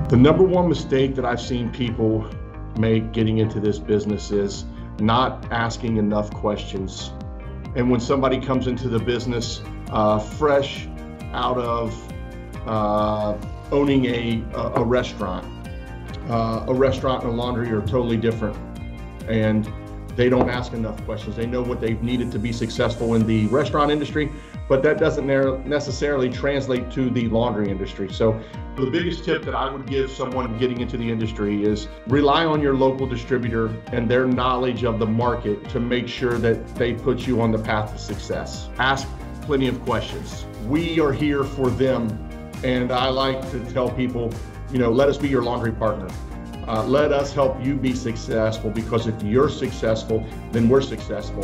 The number one mistake that I've seen people make getting into this business is not asking enough questions. And when somebody comes into the business fresh out of owning a restaurant and a laundry are totally different. And they don't ask enough questions. They know what they've needed to be successful in the restaurant industry, but that doesn't necessarily translate to the laundry industry. So the biggest tip that I would give someone getting into the industry is rely on your local distributor and their knowledge of the market to make sure that they put you on the path to success. Ask plenty of questions. We are here for them. And I like to tell people, let us be your laundry partner. Let us help you be successful, because if you're successful, then we're successful.